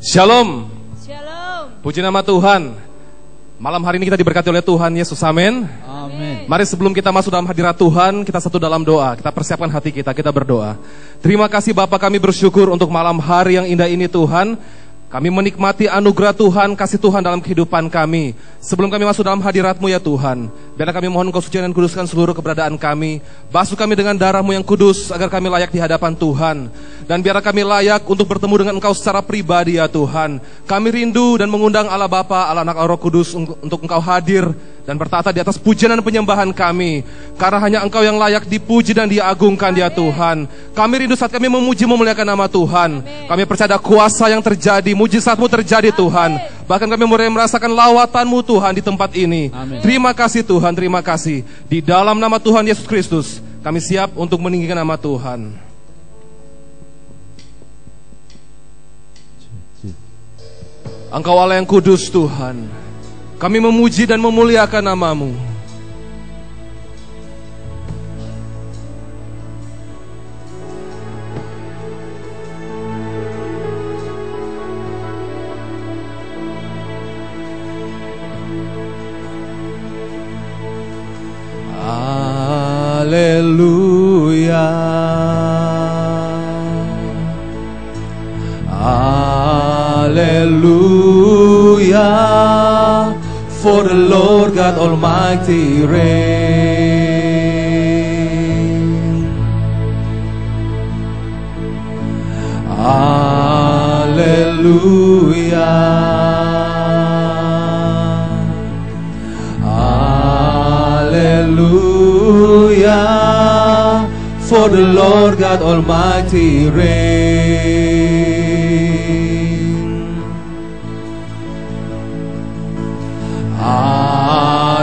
Shalom. Shalom. Puji nama Tuhan. Malam hari ini kita diberkati oleh Tuhan Yesus, amin. Amin. Mari sebelum kita masuk dalam hadirat Tuhan, kita satu dalam doa. Kita persiapkan hati kita berdoa. Terima kasih Bapa, kami bersyukur untuk malam hari yang indah ini Tuhan. Kami menikmati anugerah Tuhan, kasih Tuhan dalam kehidupan kami. Sebelum kami masuk dalam hadirat-Mu ya Tuhan, biarlah kami mohon Kau sucikan dan kuduskan seluruh keberadaan kami. Basuh kami dengan darah-Mu yang kudus, agar kami layak di hadapan Tuhan. Dan biarlah kami layak untuk bertemu dengan Engkau secara pribadi ya Tuhan. Kami rindu dan mengundang Allah Bapa, Allah Anak, Allah Roh Kudus untuk Engkau hadir dan bertata di atas pujian dan penyembahan kami. Karena hanya Engkau yang layak dipuji dan diagungkan ya Tuhan. Kami rindu saat kami memuji memuliakan nama Tuhan. Kami percaya ada kuasa yang terjadi, mujizat-Mu terjadi Tuhan. Bahkan kami mulai merasakan lawatan-Mu Tuhan di tempat ini. Amin. Terima kasih Tuhan, terima kasih. Di dalam nama Tuhan Yesus Kristus, kami siap untuk meninggikan nama Tuhan. Engkau Allah yang kudus Tuhan. Kami memuji dan memuliakan nama-Mu. Haleluya. Hallelujah, for the Lord God Almighty reign. Hallelujah, Hallelujah, for the Lord God Almighty reign.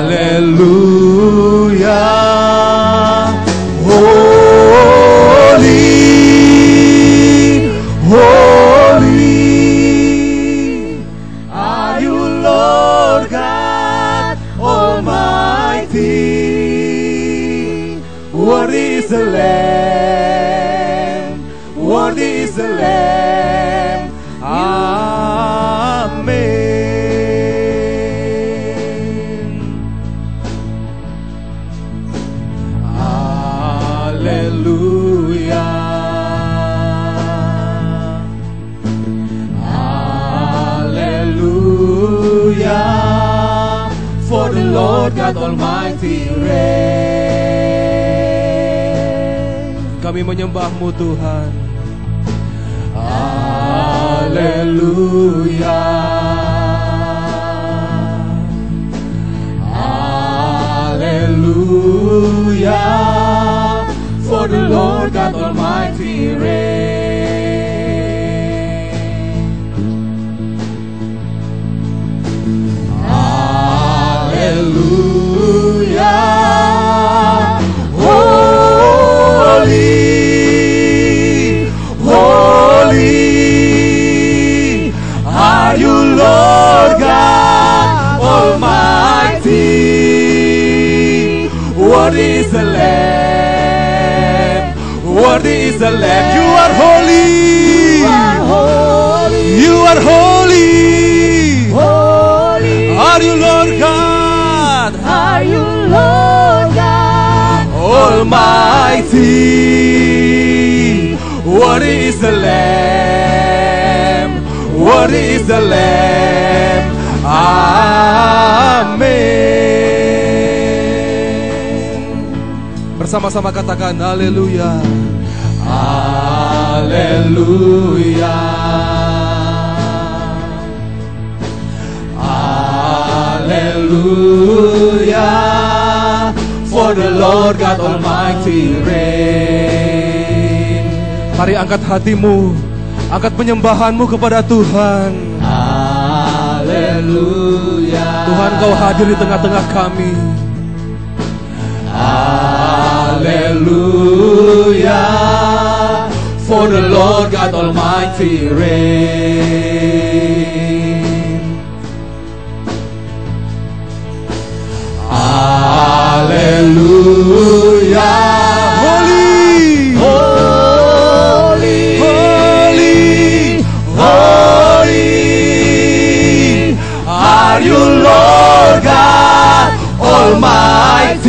Hallelujah, holy, holy are you, Lord God Almighty. Worthy is the Lamb, worthy is the Lamb. Amen. For the Lord God Almighty reign. Kami menyembah-Mu Tuhan. Haleluya, Haleluya, for the Lord God Almighty reign. Hallelujah, holy, holy are you, Lord God Almighty. Worthy is the Lamb, worthy is the Lamb. You are holy, you are holy, holy are you, Lord God. Are you Lord God Almighty? Worthy is the Lamb, worthy is the Lamb. Amin. Bersama-sama katakan haleluya, haleluya, hallelujah, for the Lord God Almighty reign. Mari angkat hatimu, angkat penyembahanmu kepada Tuhan. Haleluya, Tuhan Kau hadir di tengah-tengah kami. Haleluya, for the Lord God Almighty reign. Hallelujah, holy, holy, holy, holy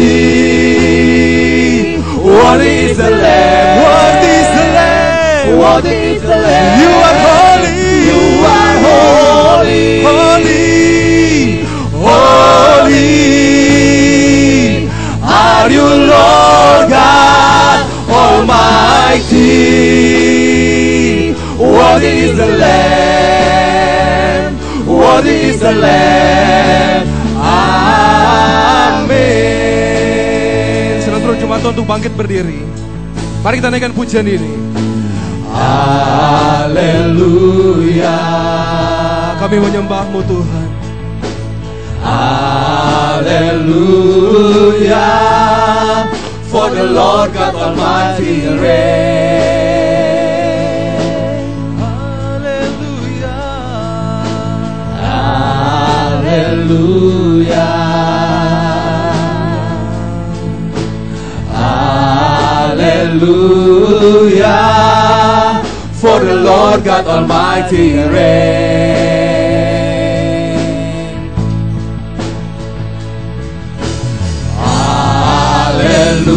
Almighty. Worthy is the Lamb. Worthy is the Lamb. Worthy is the Lamb. You are holy. You are holy. Holy. Holy. Are you Lord God Almighty? Worthy is the Lamb. Worthy is the Lamb. Amin. Saudara jemaat Tuhan untuk bangkit berdiri. Mari kita naikkan pujian ini. Haleluya. Kami menyembah-Mu Tuhan. Haleluya. For the Lord God Almighty reigns. Haleluya. Haleluya. Haleluya. For the Lord God Almighty reigns.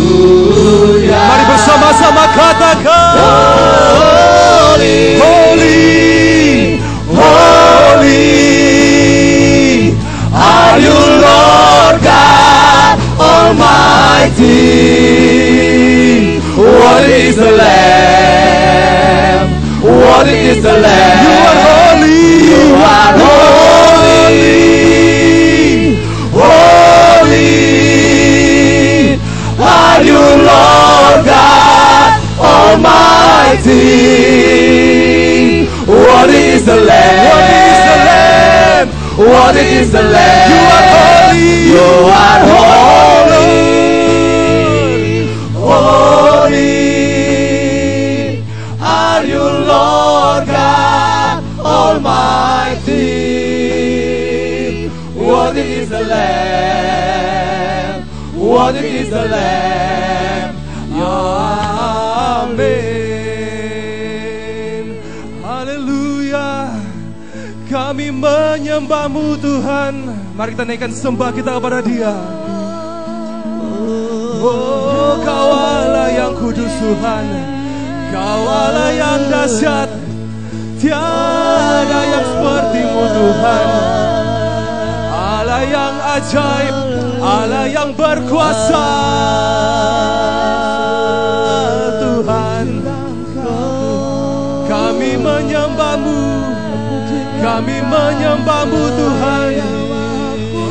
Haleluya. Mari bersama-sama katakan. Holy, holy, holy are you Lord God Almighty. Worthy is the Lamb. Worthy is the Lamb. You are holy. You are holy. Holy are you Lord God Almighty. Worthy is the Lamb. Worthy is the Lamb. Worthy is the Lamb. You are holy. You are holy. Holy are you Lord God Almighty. Worthy is the Lamb. Worthy is the Lamb. Amin. Haleluya. Kami menyembah-Mu Tuhan. Mari kita naikkan sembah kita kepada Dia. Oh, Kau Allah yang kudus Tuhan. Kau Allah yang dahsyat. Tiada yang seperti-Mu Tuhan. Allah yang ajaib, Allah yang berkuasa. Tuhan, kami menyembah-Mu. Kami menyembah-Mu Tuhan.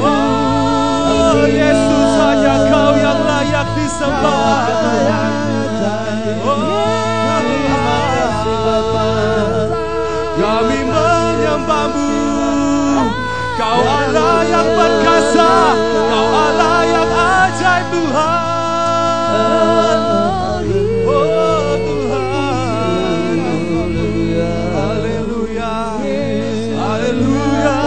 Oh Yesus, hanya Kau yang layak disembah Tuhan. Kami menyembah-Mu. Kau Allah yang perkasa. Kau Allah yang ajaib Tuhan. Oh Tuhan. Haleluya. Haleluya.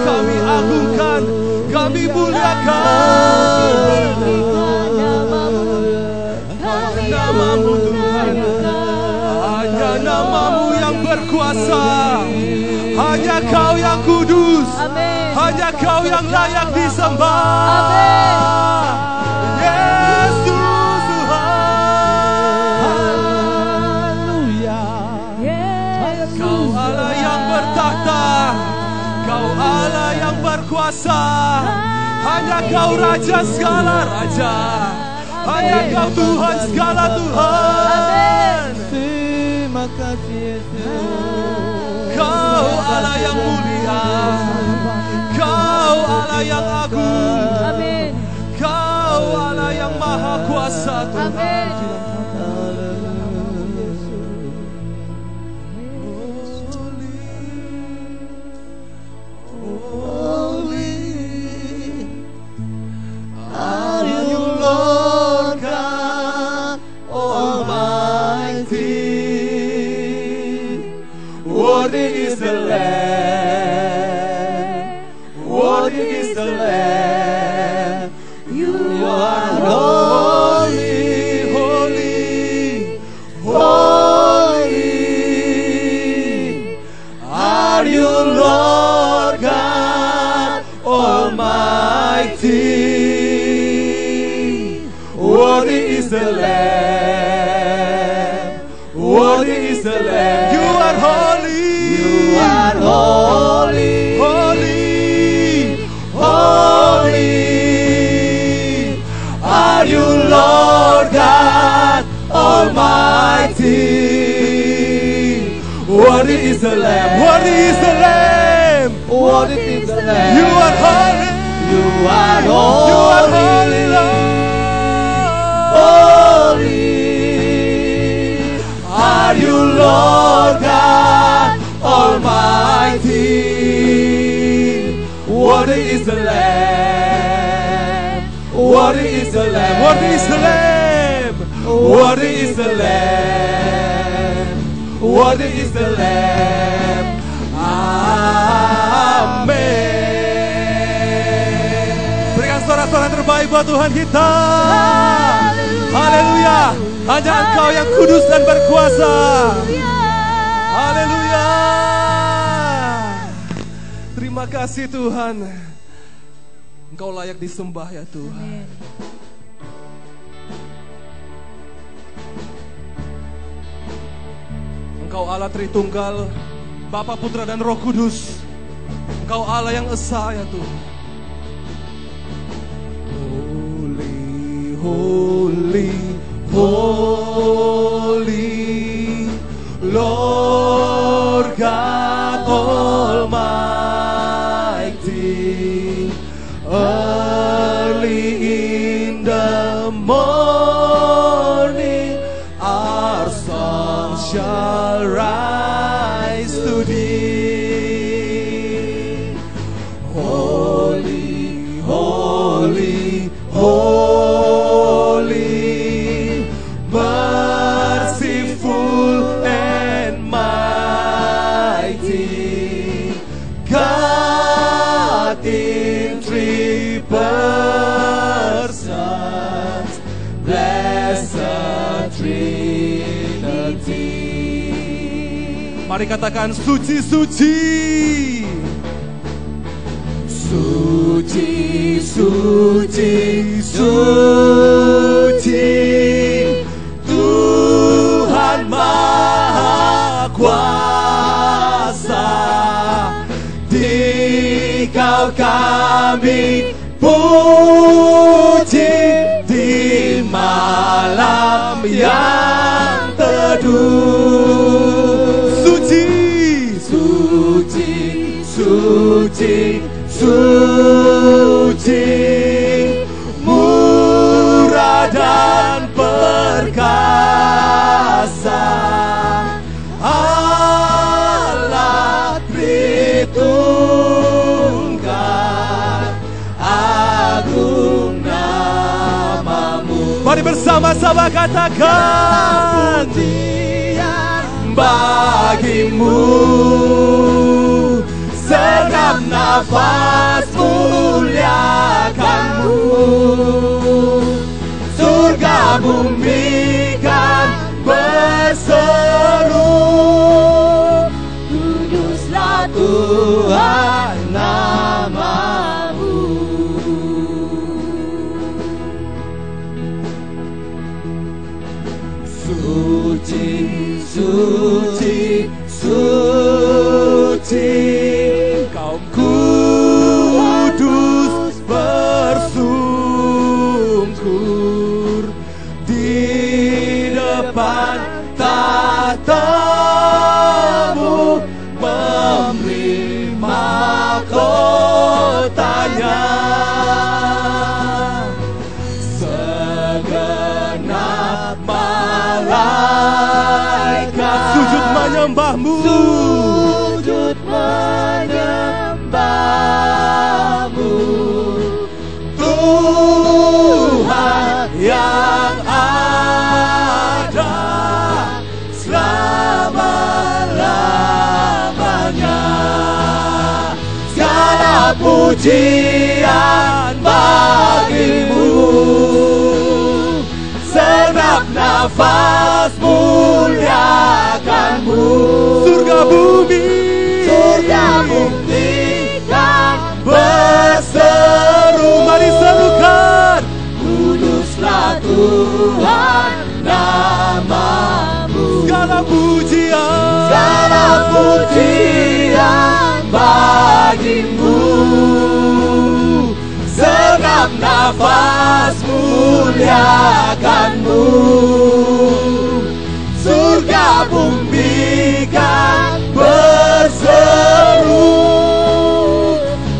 Kami agungkan, kami muliakan nama-Mu Tuhan. Hanya nama-Mu yang berkuasa. Hanya Kau yang kudus. Amin. Hanya Kau yang layak disembah. Amin. Yesus Tuhan. Yes. Kau Allah yang bertahta. Kau Allah yang berkuasa. Hanya Kau Raja segala Raja. Hanya Kau Tuhan segala Tuhan. Terima kasih Yesus. Kau Allah yang mulia. Kau Allah yang agung. Amin. Kau Allah yang maha kuasa Tuhan. Amin. Are you Lord God Almighty? Worthy is the Lamb. Worthy is the Lamb. You are holy, holy, holy. Are you Lord God Almighty? the Lamb. Worthy is the Lamb. You are holy. You are holy. Holy. Holy. Are you Lord God Almighty? Worthy is the Lamb. Worthy is the Lamb. Worthy is the Lamb. You are holy. You are holy. You are holy, Lord. Holy. Are you Lord God Almighty? Worthy is the Lamb. Worthy is the Lamb. Worthy is the Lamb. Worthy is the Lamb. Worthy is the Lamb. Amin. Berikan suara-suara terbaik buat Tuhan kita. Haleluya. Hanya Engkau yang kudus dan berkuasa. Haleluya. Terima kasih Tuhan. Engkau layak disembah ya Tuhan. Engkau Allah Tritunggal, Bapa, Putra, dan Roh Kudus. Engkau Allah yang esa ya Tuhan. Holy, holy, holy, Lord God Almighty. Early in the morning, our song shall rise to Thee. Holy, holy, holy, merciful and mighty, God in three persons, blessed Trinity. Mari katakan suci, suci. Suci, suci, suci, Tuhan Maha Kuasa. Dikau kami puji di malam yang teduh. Suci, suci, suci, suci, murah dan perkasa, Allah Tritunggal, agung namamu. Mari bersama-sama katakan bagimu. Segenap nafas muliakanmu, surga bumi kan berseru, kuduslah Tuhan namamu. Suci, suci, suci, kaum kudus bersungkur di depan tahta-Mu, memberi mahkotanya. Segenap malaikat sujud menyembah-Mu, sujud menyembah-Mu, Tuhan yang ada selama-lamanya. Segala pujian bagi-Mu, segenap nafas muliakan-Mu, surga bumi kan berseru. Mari serukan, kuduslah Tuhan namamu. Segala pujian bagimu. Segenap nafas muliakanmu. Surga bumi kan berseru,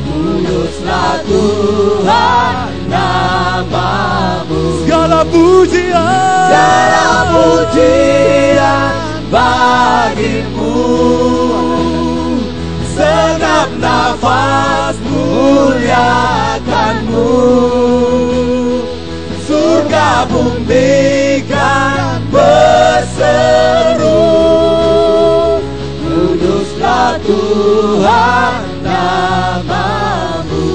kuduslah Tuhan namamu. segala pujian bagimu. Segenap nafas muliakanmu. Surga bumi kan berseru, kuduslah Tuhan namamu.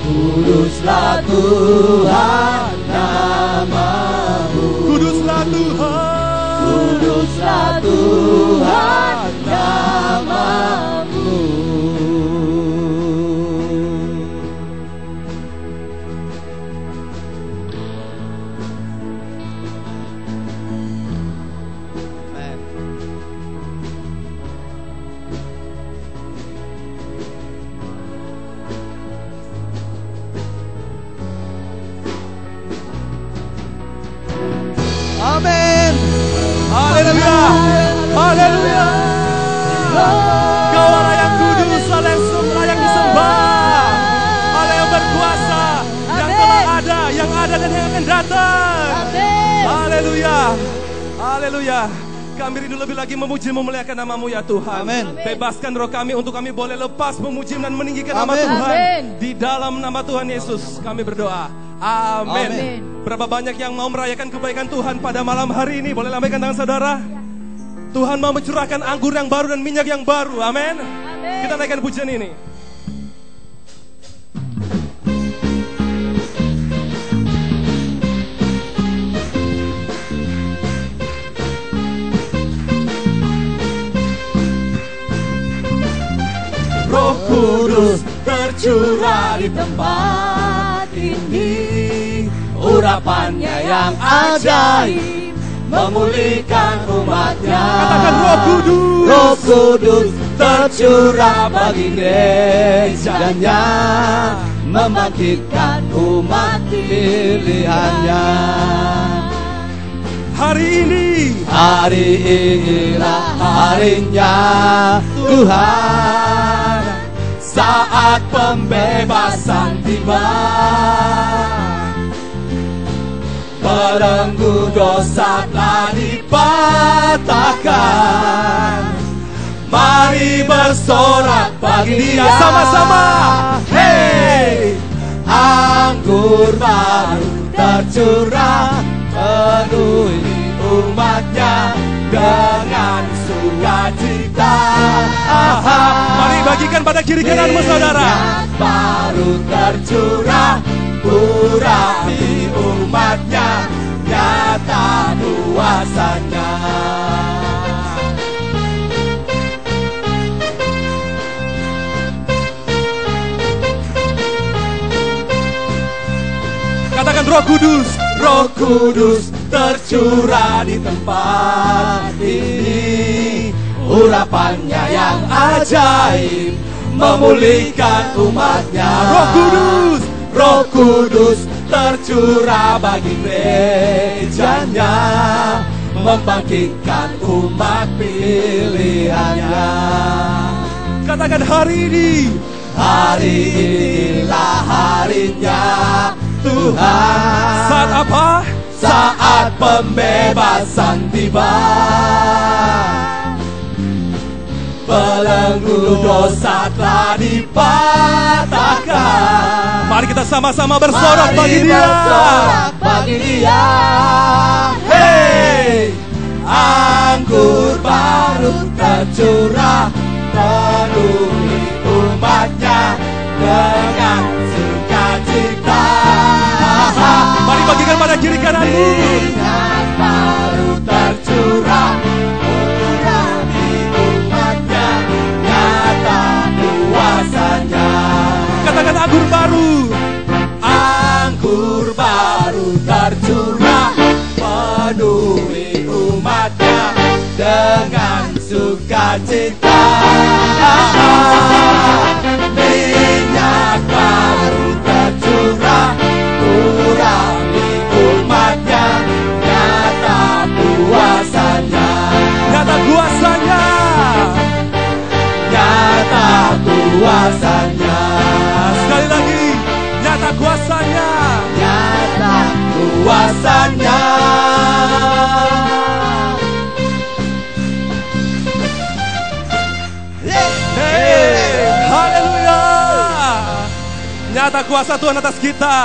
Kuduslah Tuhan namamu. Kuduslah Tuhan, Kuduslah Tuhan namamu. amin. Haleluya, haleluya. Kau Allah yang kudus, Allah yang layak disembah, Allah yang berkuasa, yang telah ada, yang ada dan yang akan datang. Haleluya, haleluya. Kami rindu lebih lagi memuji memuliakan namamu ya Tuhan. Amin. Bebaskan roh kami untuk kami boleh lepas memuji dan meninggikan nama Amin. Tuhan. Amin. Di dalam nama Tuhan Yesus kami berdoa. Amin. Amin. Berapa banyak yang mau merayakan kebaikan Tuhan pada malam hari ini? Boleh lambaikan tangan saudara. Tuhan mau mencurahkan anggur yang baru dan minyak yang baru. Amin. Kita naikkan pujian ini. Roh Kudus tercurah di tempat ini. Urapannya yang ajaib memulihkan umatnya. Katakan Roh Kudus. Roh Kudus tercurah bagi gerejanya, membangkitkan umat pilihannya. Hari inilah harinya Tuhan, saat pembebasan tiba. Belenggu dosa telah dipatahkan. Mari bersorak bagi Dia sama-sama. Hey, anggur baru tercurah, penuhi umatnya dengan sukacita. Mari bagikan pada kiri kananmu saudara. Minyak baru tercurah, urapi umatnya, nyata kuasanya. Katakan Roh Kudus. Roh Kudus tercurah di tempat ini. Urapannya yang ajaib memulihkan umatnya. Roh Kudus. Roh Kudus tercurah bagi gerejanya, membangkitkan umat pilihannya. Katakan hari ini. Hari inilah harinya Tuhan. Saat apa? Saat pembebasan tiba. Belenggu dosa telah dipatahkan. Mari kita sama-sama bersorak bagi Dia. Bersorak bagi Dia. Hey, anggur baru tercurah, penuhi umatnya dengan sukacita. Mari bagikan pada kiri kananmu. Minyak baru tercurah, urapi umatnya, nyata kuasanya. Katakan anggur baru. Anggur baru sukacita. Minyak baru tercurah, urapi umatnya, nyata kuasanya. Nyata kuasanya, nyata kuasanya. Sekali lagi, nyata kuasanya, nyata kuasanya. Haleluya. Nyata kuasa Tuhan atas kita.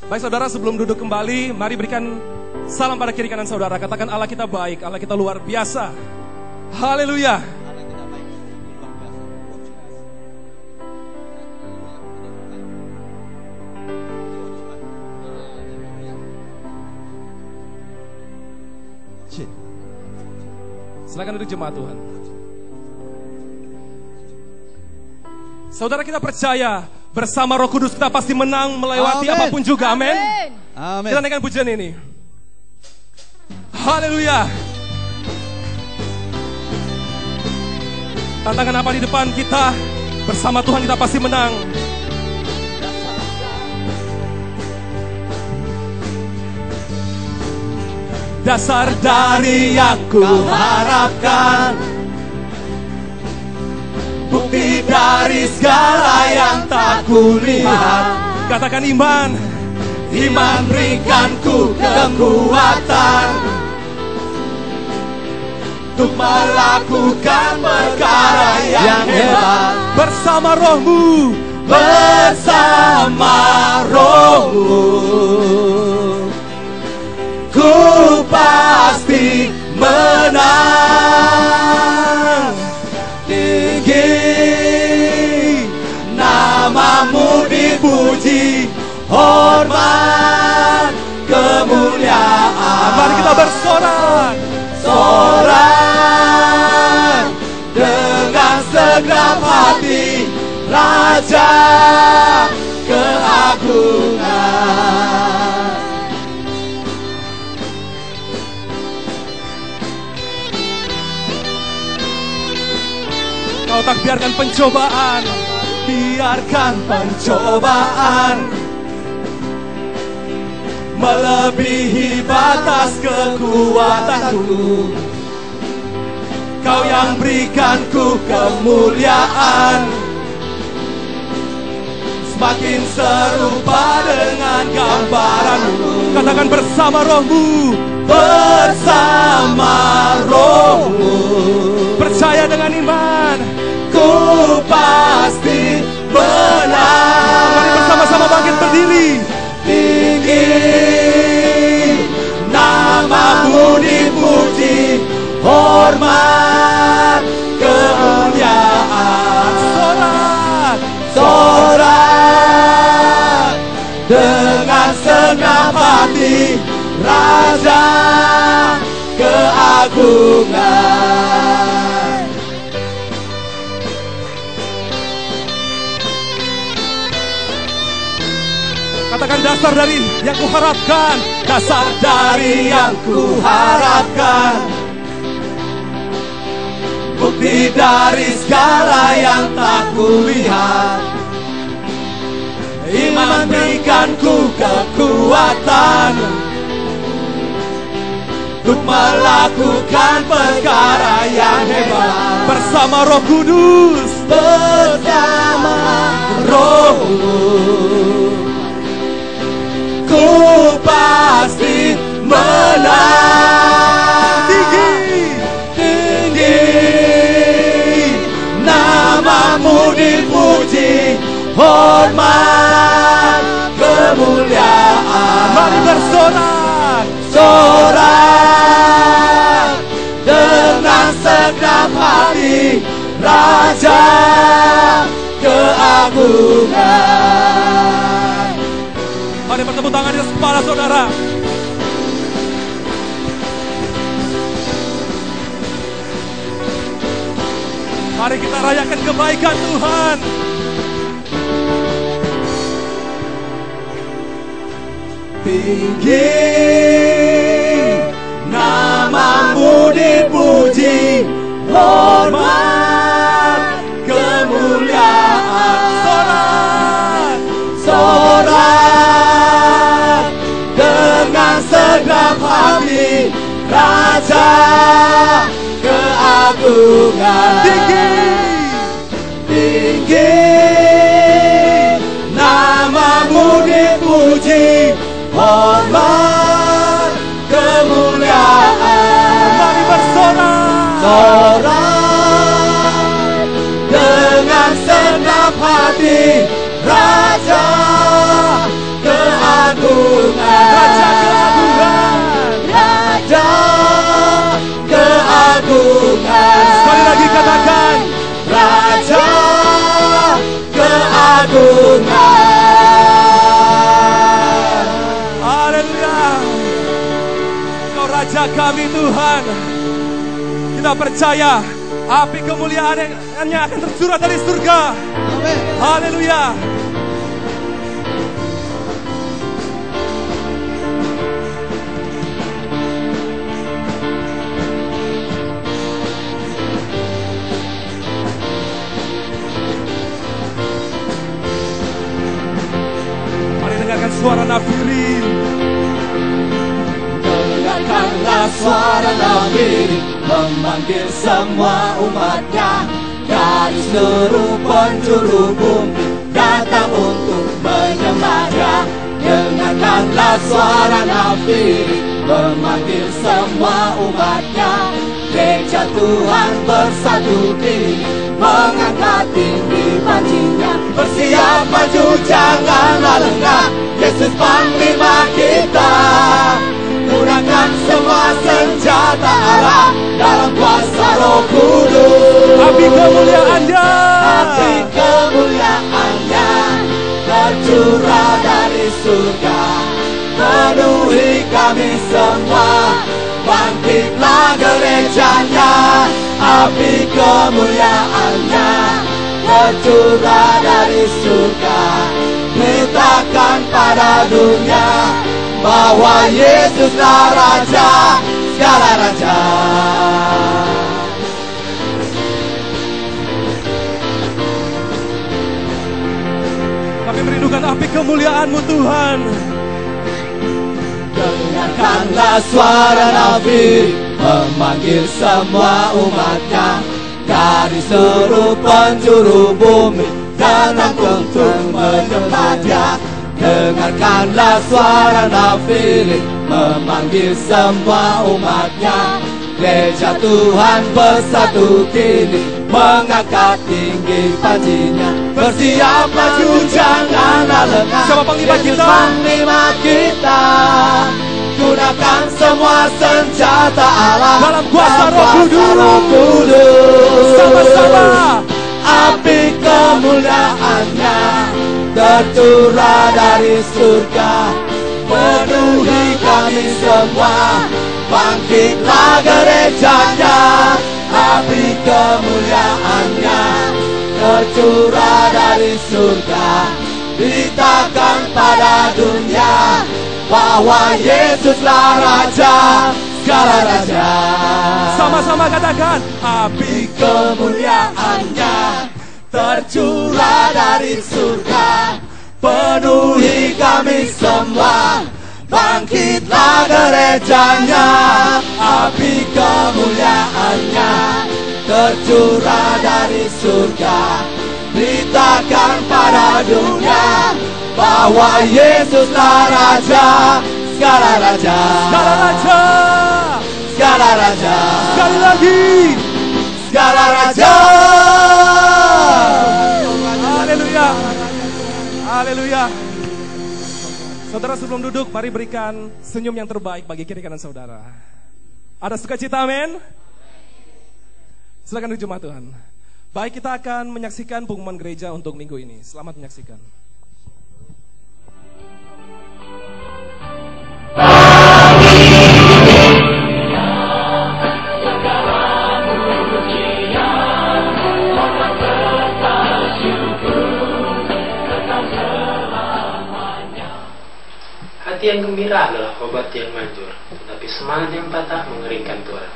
Baik saudara, sebelum duduk kembali, mari berikan salam pada kiri kanan saudara. Katakan Allah kita baik, Allah kita luar biasa. Haleluya. Silakan duduk jemaat Tuhan. Saudara, kita percaya bersama Roh Kudus kita pasti menang melewati apapun juga. Amin. Amin. Kita naikkan pujian ini. Haleluya. Tantangan apa di depan kita, bersama Tuhan kita pasti menang. Dasar dari yang ku harapkan, bukti dari segala yang tak kulihat. Katakan iman. Iman berikan ku kekuatan untuk melakukan perkara yang hebat. Bersama Roh-Mu, bersama Roh-Mu, ku pasti menang. Tinggi namamu dipuji, hormat kemuliaan. Mari kita bersorak, sorak dengan segenap hati, Raja keagungan. Kau tak biarkan pencobaan, biarkan pencobaan melebihi batas kekuatanku. Kau yang berikanku kemuliaan, semakin serupa dengan gambaranmu. Katakan bersama Roh-Mu, bersama Roh-Mu, percaya dengan iman, ku pasti menang. Mari bersama-sama bangkit berdiri. Tinggi namamu dipuji, hormat kemuliaan. Sorak, sorak dengan segenap hati, Raja keagungan. Katakan dasar dari yang kuharapkan, dasar dari yang kuharapkan, bukti dari segala yang tak kulihat. Iman berikanku kekuatan untuk melakukan perkara yang hebat. Bersama Roh Kudus, bersama Roh-Mu, ku pasti menang. Tinggi, tinggi namamu dipuji, hormat kemuliaan. Mari bersorak, sorak dengan segenap hati, Raja keagungan. Mari bertepuk tangan di atas kepala saudara. Mari kita rayakan kebaikan Tuhan. Tinggi namamu dipuji, keagungan. Tinggi namamu dipuji, hormat kemuliaan. Mari bersorak dengan senang hati, Raja keagungan. Raja keagungan. Sekali lagi katakan, Raja keagungan. Haleluya. Kau Raja kami Tuhan. Kita percaya api kemuliaan-Nya akan tercurah dari surga. Amin. Haleluya. Suara nafiri, dengarkanlah suara nafiri, memanggil semua umatnya dari seluruh penjuru bumi datang untuk menyembahnya. Dengarkanlah suara nafiri, memanggil semua umatnya. Gereja Tuhan bersatu diri, mengangkat tinggi pancinya. Bersiap maju janganlah lengah, Yesus Panglima kita. Gunakan semua senjata Allah dalam kuasa Roh Kudus. Api kemuliaan-Nya, api kemuliaan-Nya tercurah dari surga, penuhi kami semua. Bangkitlah gerejanya, api kemuliaan-Nya tercurah dari surga. Beritakan pada dunia bahwa Yesuslah Raja segala raja. Kami merindukan api kemuliaan-Mu Tuhan. Dengarkanlah suara Nabi, memanggil semua umatnya dari seluruh penjuru bumi datang untuk menyembahnya. Dengarkanlah suara Nabi, memanggil semua umatnya. Gereja Tuhan bersatu kini, mengangkat tinggi pancinya. Bersiap maju janganlah lengah. Siapa panglima kita? Panglima kita. Gunakan semua senjata Allah dalam kuasa Roh Kudus. Sama-sama. Api kemuliaan-Nya tercurah dari surga, penuhi kami semua. Bangkitlah gerejanya, api kemuliaan-Nya tercurah dari surga. Beritakan pada dunia bahwa Yesuslah Raja segala raja. Sama-sama katakan, api kemuliaan-Nya tercurah dari surga, penuhi kami semua. Bangkitlah gerejanya, api kemuliaan-Nya tercurah dari surga. Beritakan pada dunia bahwa Yesuslah Raja segala raja. Segala raja, segala raja. Sekali lagi, segala raja. Haleluya, haleluya. Saudara sebelum duduk, mari berikan senyum yang terbaik bagi kiri kanan saudara. Ada sukacita, amin? Silakan duduk jemaat Tuhan. Baik, kita akan menyaksikan pengumuman gereja untuk minggu ini. Selamat menyaksikan. Hati yang gembira adalah obat yang manjur, tetapi semangat yang patah mengeringkan Tuhan.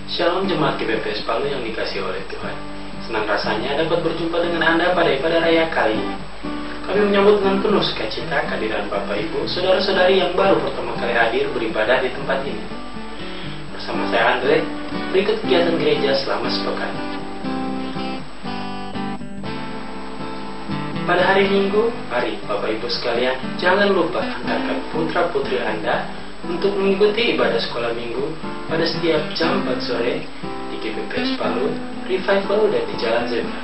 Shalom jemaat GBPS Palu yang dikasihi oleh Tuhan. Senang rasanya dapat berjumpa dengan Anda pada ibadah raya kali ini. Kami menyambut dengan penuh sukacita kehadiran Bapak Ibu, saudara-saudari yang baru pertama kali hadir beribadah di tempat ini. Bersama saya Andre, Berikut kegiatan gereja selama sepekan. Pada hari Minggu, mari Bapak Ibu sekalian, jangan lupa antarkan putra-putri Anda untuk mengikuti ibadah sekolah minggu pada setiap jam 4 sore di GBPS Palu, Revival dan di Jalan Zebra.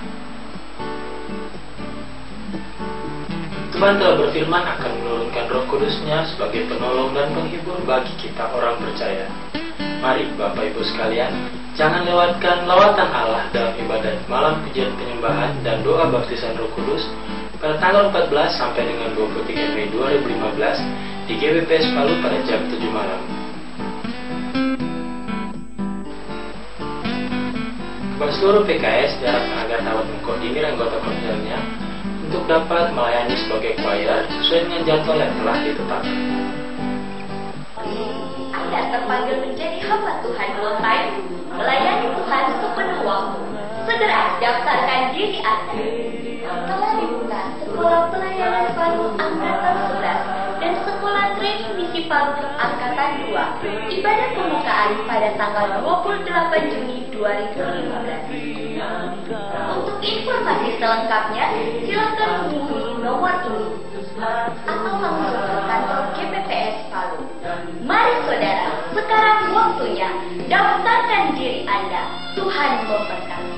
Tuhan telah berfirman akan menurunkan Roh Kudus-Nya sebagai penolong dan penghibur bagi kita orang percaya. Mari Bapak Ibu sekalian, jangan lewatkan lawatan Allah dalam ibadat malam pujian penyembahan dan doa baptisan Roh Kudus pada tanggal 14 sampai dengan 23 Mei 2015 di GBPS Palu pada jam 7 malam. Kepada seluruh PKS, diharapkan agar dapat mengkoordinir anggota konselnya untuk dapat melayani sebagai choir sesuai dengan jadwal yang telah ditetapkan. Anda terpanggil menjadi hamba Tuhan full time, melayani Tuhan sepenuh waktu. Segera daftarkan diri Anda. Telah dibuka Sekolah Pelayanan Palu Angkatan 11 dan Sekolah Training Misi Palu Angkatan 2. Ibadah pembukaan pada tanggal 28 Juni 2015. Untuk informasi selengkapnya, silakan hubungi nomor ini atau langsung ke kantor GBPS Palu. Mari saudara, sekarang waktunya daftarkan diri Anda. Tuhan memberkati.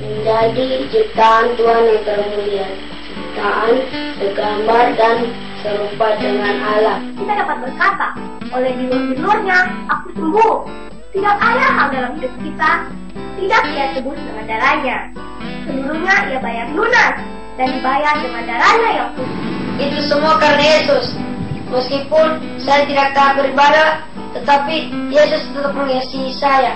Menjadi ciptaan Tuhan yang termulia, ciptaan segambar dan serupa dengan Allah. Kita dapat berkata, oleh dilur-dilurnya aku sembuh. Tidak ada hal dalam hidup kita tidak ia tebus dengan darahnya. Seluruhnya ia bayar lunas dan dibayar dengan darahnya yang putih. Itu semua karena Yesus. Meskipun saya tidak taat beribadah, tetapi Yesus tetap mengasihi saya.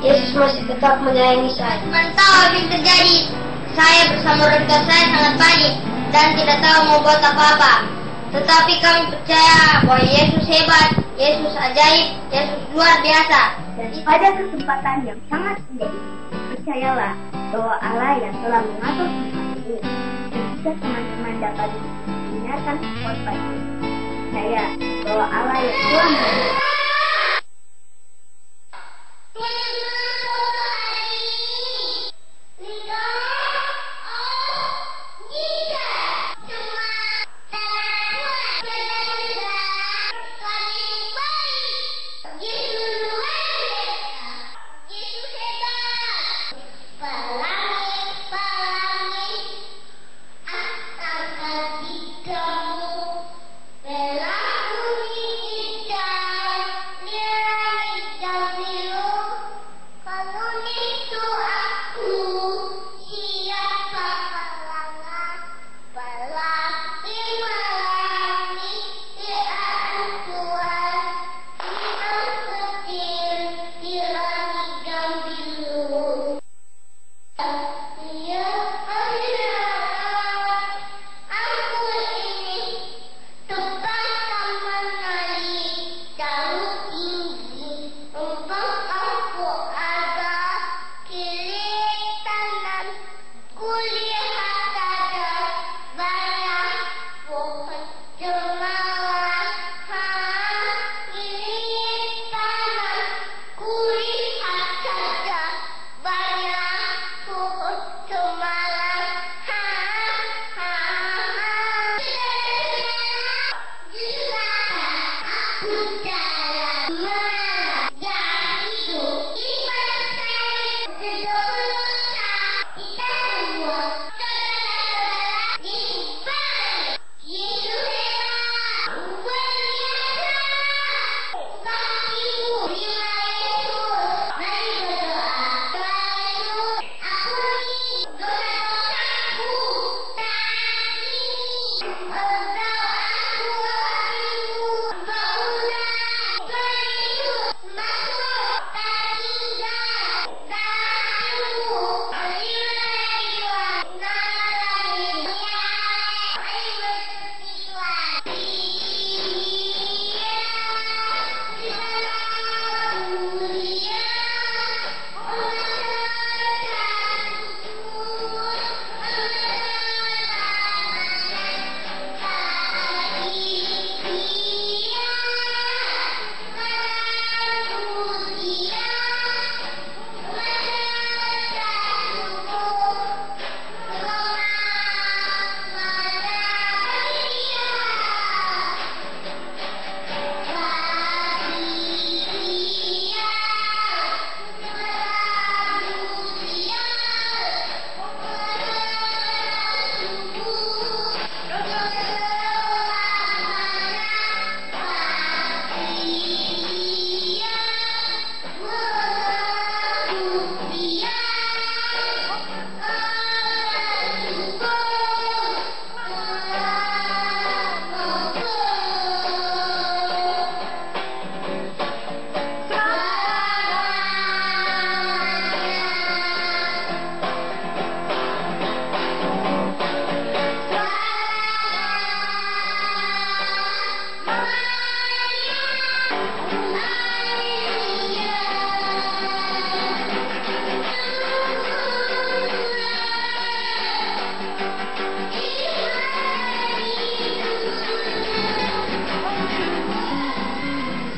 Yesus masih tetap menyayangi saya. Mantap apa yang terjadi. Saya bersama orang tua saya sangat panik dan tidak tahu mau buat apa-apa. Tetapi kami percaya bahwa Yesus hebat, Yesus ajaib, Yesus luar biasa. Dan pada kesempatan yang sangat indah ini, percayalah bahwa Allah yang telah mengatur semua ini, dan jika teman-teman dapat mendengarkan khotbah ini, percaya bahwa Allah yang telah mengatur. Belah bumi hijau.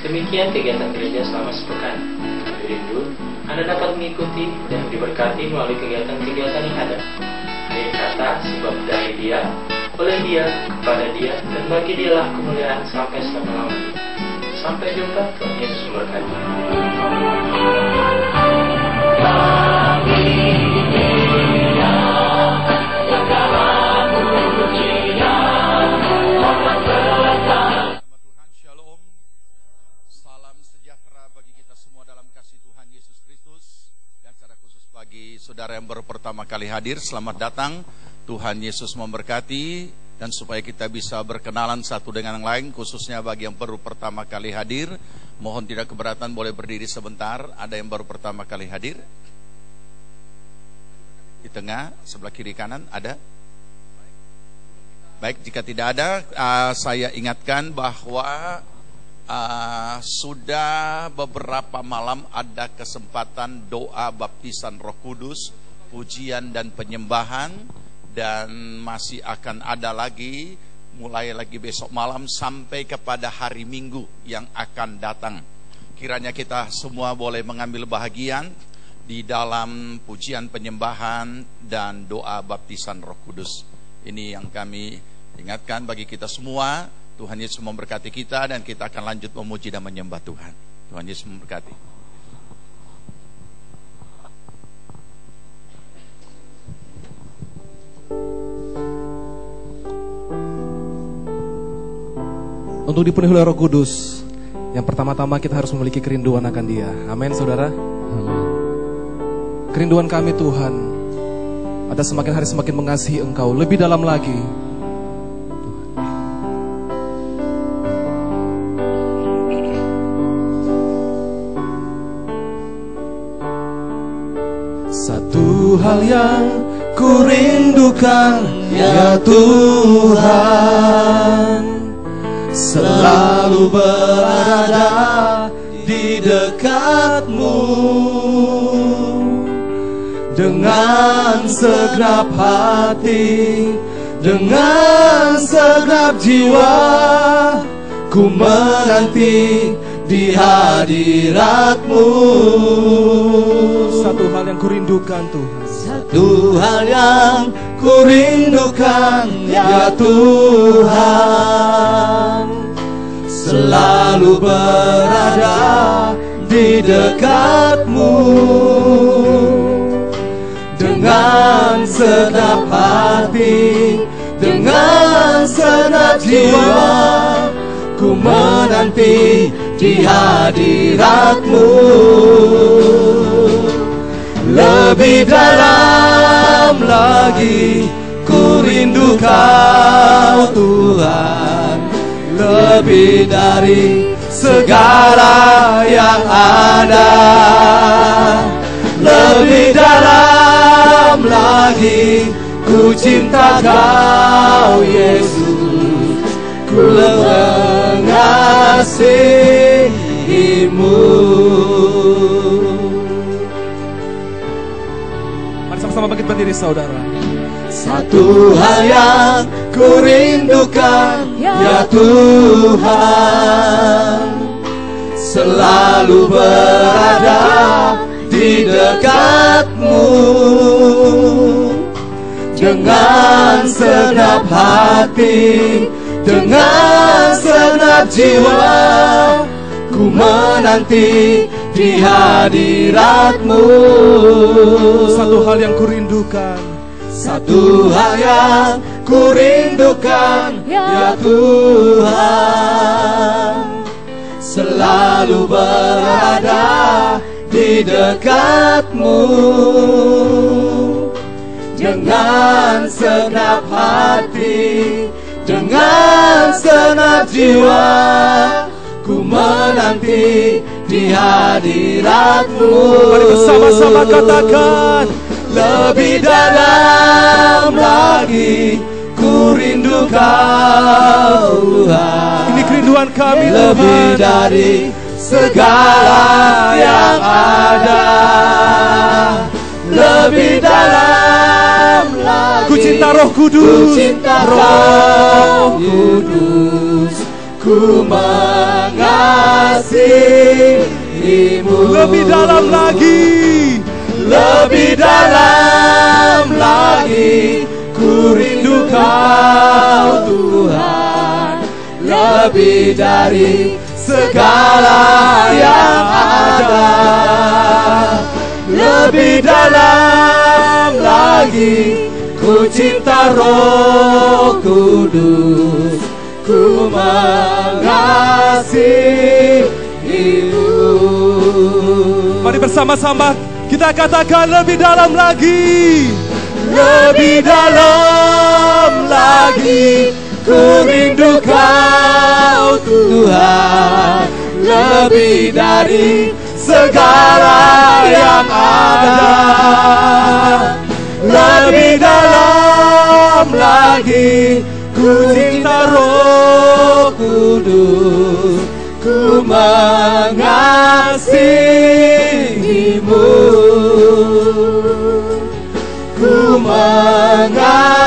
Demikian kegiatan gereja selama sepekan. Kami rindu Anda dapat mengikuti dan diberkati melalui kegiatan-kegiatan yang ada. Akhir kata, sebab dari Dia, oleh Dia, kepada Dia, dan bagi Dialah kemuliaan sampai selama-lamanya. Sampai jumpa, Tuhan Yesus memberkati. Bagi saudara yang baru pertama kali hadir, selamat datang. Tuhan Yesus memberkati, dan supaya kita bisa berkenalan satu dengan yang lain, khususnya bagi yang baru pertama kali hadir, mohon tidak keberatan boleh berdiri sebentar. Ada yang baru pertama kali hadir? Di tengah, sebelah kiri kanan ada? Baik, jika tidak ada, saya ingatkan bahwa sudah beberapa malam ada kesempatan doa baptisan Roh Kudus, pujian dan penyembahan, dan masih akan ada lagi mulai lagi besok malam sampai kepada hari Minggu yang akan datang. Kiranya kita semua boleh mengambil bahagian di dalam pujian, penyembahan dan doa baptisan Roh Kudus. Ini yang kami ingatkan bagi kita semua. Tuhan Yesus memberkati kita, dan kita akan lanjut memuji dan menyembah Tuhan. Tuhan Yesus memberkati. Untuk dipenuhi oleh Roh Kudus, yang pertama-tama kita harus memiliki kerinduan akan Dia. Amin, saudara. Amin. Kerinduan kami Tuhan, ada semakin hari semakin mengasihi Engkau lebih dalam lagi. Satu hal yang ku rindukan, ya Tuhan, selalu berada di dekat-Mu dengan segenap hati, dengan segenap jiwa. Ku menanti di hadirat-Mu. Satu hal yang kurindukan Tuhan, satu hal yang kurindukan, ya Tuhan, selalu berada di dekat-Mu dengan segenap hati, dengan segenap jiwa. Ku menanti di hadirat-Mu. Lebih dalam lagi ku rindu Kau Tuhan, lebih dari segala yang ada. Lebih dalam lagi ku cinta Kau Yesus, ku mengasihi-Mu. Mari sama-sama bangkit berdiri saudara. Satu hal yang ku rindukan, ya Tuhan, selalu berada di dekat-Mu dengan segenap hati, dengan segenap jiwa. Ku menanti di hadirat-Mu. Satu hal yang kurindukan, satu hal yang kurindukan, ya Tuhan, selalu berada di dekat-Mu dengan segenap hati, dengan segenap jiwa. Ku menanti di hadirat-Mu. Mari bersama-sama katakan, lebih dalam lagi ku rindu Kau Tuhan. Ini kerinduan kami lebih Tuhan, dari segala yang ada. Lebih dalam lagi ku cinta Roh Kudus, ku cinta Roh Kudus, ku mengasihimu. Lebih dalam lagi, lebih dalam lagi, ku rindu Kau Tuhan, lebih dari segala yang ada. Lebih dalam lagi, ku cinta Roh Kudus, ku mengasihimu. Mari bersama-sama kita katakan lebih dalam lagi. Lebih dalam lagi, ku rindu Kau Tuhan, lebih dari segala yang ada. Lebih dalam lagi, ku cinta Roh Kudus, ku mengasihimu, ku mengasihimu,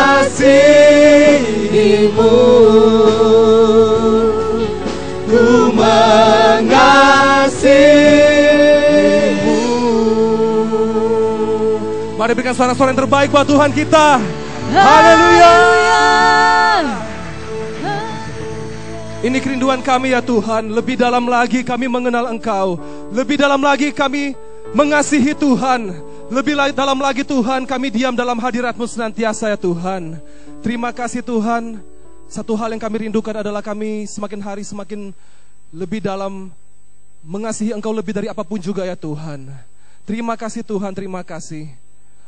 ku mengasihimu. Mari berikan suara-suara yang terbaik buat Tuhan kita. Haleluya. Ini kerinduan kami ya Tuhan. Lebih dalam lagi kami mengenal Engkau. Lebih dalam lagi kami mengasihi Tuhan. Lebih dalam lagi Tuhan kami diam dalam hadirat-Mu senantiasa ya Tuhan. Terima kasih Tuhan. Satu hal yang kami rindukan adalah kami semakin hari semakin lebih dalam mengasihi Engkau lebih dari apapun juga ya Tuhan. Terima kasih Tuhan, terima kasih.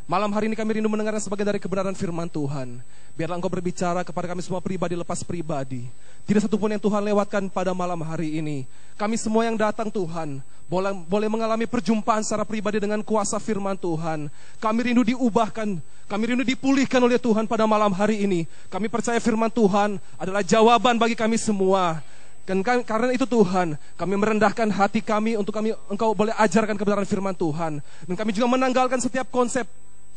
Malam hari ini kami rindu mendengarkan sebagian dari kebenaran firman Tuhan. Biarlah Engkau berbicara kepada kami semua pribadi lepas pribadi. Tidak satupun yang Tuhan lewatkan pada malam hari ini. Kami semua yang datang Tuhan, boleh mengalami perjumpaan secara pribadi dengan kuasa firman Tuhan. Kami rindu diubahkan, kami rindu dipulihkan oleh Tuhan pada malam hari ini. Kami percaya firman Tuhan adalah jawaban bagi kami semua. Dan karena itu Tuhan, kami merendahkan hati kami untuk Engkau boleh ajarkan kebenaran firman Tuhan. Dan kami juga menanggalkan setiap konsep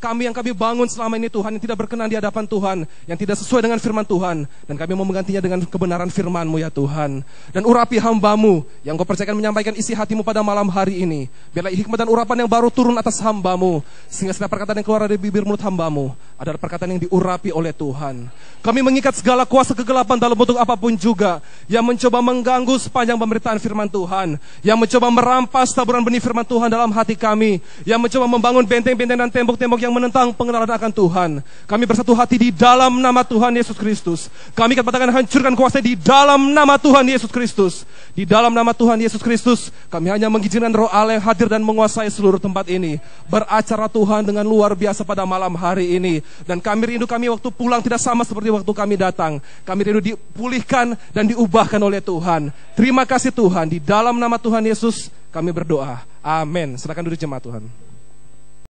kami yang kami bangun selama ini Tuhan, yang tidak berkenan di hadapan Tuhan, yang tidak sesuai dengan firman Tuhan. Dan kami mau menggantinya dengan kebenaran firman-Mu ya Tuhan. Dan urapi hamba-Mu yang Kau percayakan menyampaikan isi hati-Mu pada malam hari ini. Biarlah hikmat dan urapan yang baru turun atas hamba-Mu, sehingga setiap perkataan yang keluar dari bibir mulut hamba-Mu adalah perkataan yang diurapi oleh Tuhan. Kami mengikat segala kuasa kegelapan dalam bentuk apapun juga yang mencoba mengganggu sepanjang pemberitaan firman Tuhan, yang mencoba merampas taburan benih firman Tuhan dalam hati kami, yang mencoba membangun benteng-benteng dan tembok-tembok yang menentang pengenalan akan Tuhan. Kami bersatu hati di dalam nama Tuhan Yesus Kristus. Kami katakan hancurkan kuasa di dalam nama Tuhan Yesus Kristus. Di dalam nama Tuhan Yesus Kristus, kami hanya mengizinkan Roh Allah yang hadir dan menguasai seluruh tempat ini. Beracara Tuhan dengan luar biasa pada malam hari ini. Dan kami rindu kami waktu pulang tidak sama seperti waktu kami datang. Kami rindu dipulihkan dan diubahkan oleh Tuhan. Terima kasih Tuhan. Di dalam nama Tuhan Yesus kami berdoa. Amin. Silakan duduk jemaat Tuhan.